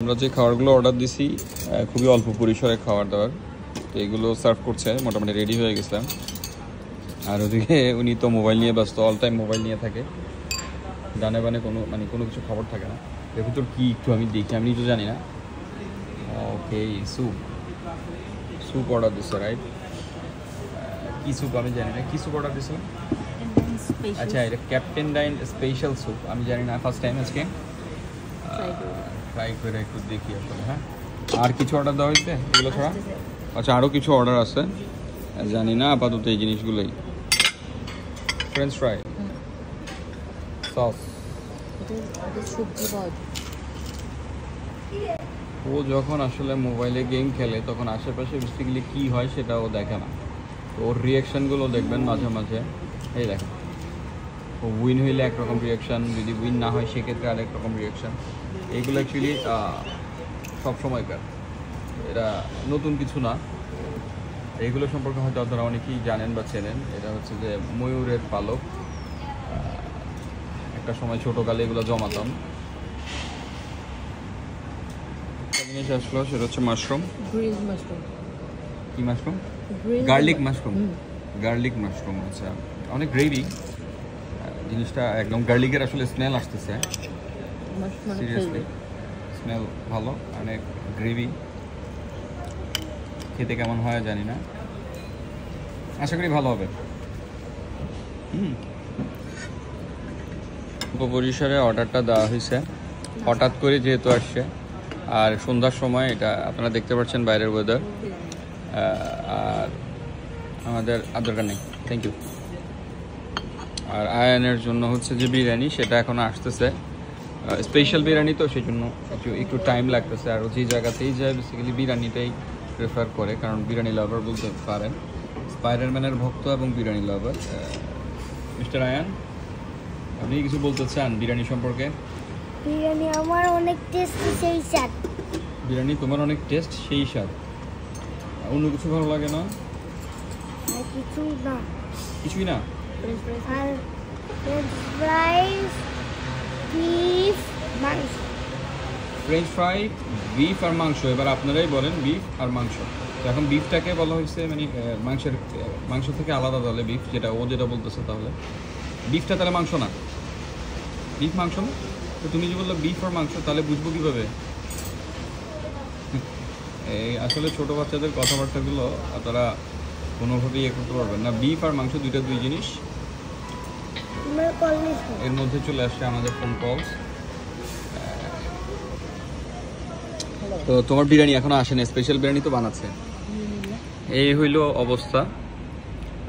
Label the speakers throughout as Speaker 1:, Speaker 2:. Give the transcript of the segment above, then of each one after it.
Speaker 1: আমরা যে খাবারগুলো অর্ডার দিছি খুবই অল্প পরিসরে খাবার দাবার, তো এগুলো সার্ভ করছে, মোটামুটি রেডি হয়ে গেছিলাম। আর ওদিকে উনি তো মোবাইল নিয়ে ব্যস্ত, অল টাইম মোবাইল নিয়ে থাকে, ডানে বানে কোনো কিছু খবর থাকে না। এর ভিতর কী একটু আমি দেখি, আমি তো জানি না। ওকে, স্যুপ অর্ডার দিচ্ছে, রাইট? কী স্যুপ আমি জানি না, কী স্যুপ অর্ডার দিয়েছিলাম? আচ্ছা, এটা ক্যাপ্টেন ডাইন স্পেশাল স্যুপ, আমি জানি না, ফার্স্ট টাইম আজকে ট্রাই করে একটু দেখি আসলে। হ্যাঁ, আর কিছু অর্ডার দেওয়া হয়েছে এগুলো ছাড়া? আচ্ছা, আরও কিছু অর্ডার আছে, জানি না, আপাতত এই জিনিসগুলোই। French fry, sauce. ও যখন আসলে মোবাইলে গেম খেলে তখন আশেপাশে বেসিক্যালি কী হয় সেটা ও দেখে না, তো ওর রিয়াকশানগুলো দেখবেন মাঝে মাঝে। এই দেখেন, ও উইন হইলে একরকম রিয়াকশান, যদি উইন না হয় সেক্ষেত্রে আরেক রকম রিয়াকশান। এইগুলো অ্যাকচুয়ালি সবসময়কার, এটা নতুন কিছু না। এইগুলো সম্পর্কে হয়তো আপনারা অনেকেই জানেন বা চেনেন। এটা হচ্ছে যে ময়ূরের পালক, একটা সময় ছোটোকালে এগুলো জমাতাম। জিনিস আসলো সেটা হচ্ছে মাশরুম, কি mushroom? Garlic mushroom, garlic mushroom. আচ্ছা, অনেক গ্রেভি জিনিসটা, একদম গার্লিকের আসলে স্মেল আসতেছে, সিরিয়াসলি স্মেল ভালো, অনেক গ্রেভি। খেতে কেমন হয় জানি না, আশা করি ভালো হবে। পরিসরে অর্ডারটা দেওয়া হয়েছে হঠাৎ করে, যেহেতু আসছে। আর সন্ধ্যার সময়, এটা আপনারা দেখতে পাচ্ছেন বাইরের ওয়েদার। আর আমাদের দরকার নেই, থ্যাংক ইউ। আর আয়ানের জন্য হচ্ছে যে বিরিয়ানি, সেটা এখনও আসতেছে, স্পেশাল বিরিয়ানি, তো সেই জন্য একটু টাইম লাগতেছে। আর যে জায়গাতেই যায় বেসিক্যালি বিরিয়ানিটাই প্রেফার করে, কারণ বিরিয়ানি লাভার বলতে পারেন, স্পাইডারম্যানের ভক্ত এবং বিরিয়ানি লাভার। মিস্টার আয়ান, আপনি কিছু বলতে চান বিরিয়ানি সম্পর্কে?
Speaker 2: বিরিয়ানি আমার অনেক টেস্ট, সেই স্বাদ।
Speaker 1: বিরিয়ানি তোমার অনেক টেস্ট, সেই স্বাদ। অন্য কিছু ভালো লাগে না?
Speaker 2: আর কিছু না,
Speaker 1: কিছুই না।
Speaker 2: আর ফ্রেঞ্চ ফ্রাইস, বিফ, মাংস।
Speaker 1: ফ্রেঞ্চ ফ্রাই, বিফ আর মাংস। এবার আপনারাই বলেন বিফ আর মাংস। তো এখন বিফটাকে বলা হয়েছে মানে মাংস থেকে আলাদা, তাহলে বিফ, যেটা ও যেটা বলতেছে, তাহলে বিফটা তাহলে মাংস না? বিফ মাংস না? তো তুমি যে বললো বিফ আর মাংস, তাহলে বুঝবো কীভাবে? এই আসলে ছোটো বাচ্চাদের কথাবার্তাগুলো আপনারা কোনোভাবেই ইয়ে করতে পারবেন না। বিফ আর মাংস দুইটা দুই জিনিস। এর মধ্যে চলে আসছে আমাদের ফোন কলস। তো তোমার বিরিয়ানি এখনো আসেনি, স্পেশাল বিরিয়ানি তো বানাচ্ছে। এই হইল অবস্থা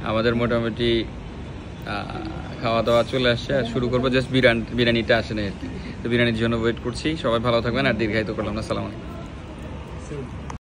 Speaker 1: আমাদের, মোটামুটি খাওয়া দাওয়া চলে আসছে, আর শুরু করবো, জাস্ট বিরিয়ানিটা আসে না আর কি। তো বিরিয়ানির জন্য ওয়েট করছি। সবাই ভালো থাকবেন, আর দীর্ঘায়িত করলাম না। আসসালামু আলাইকুম।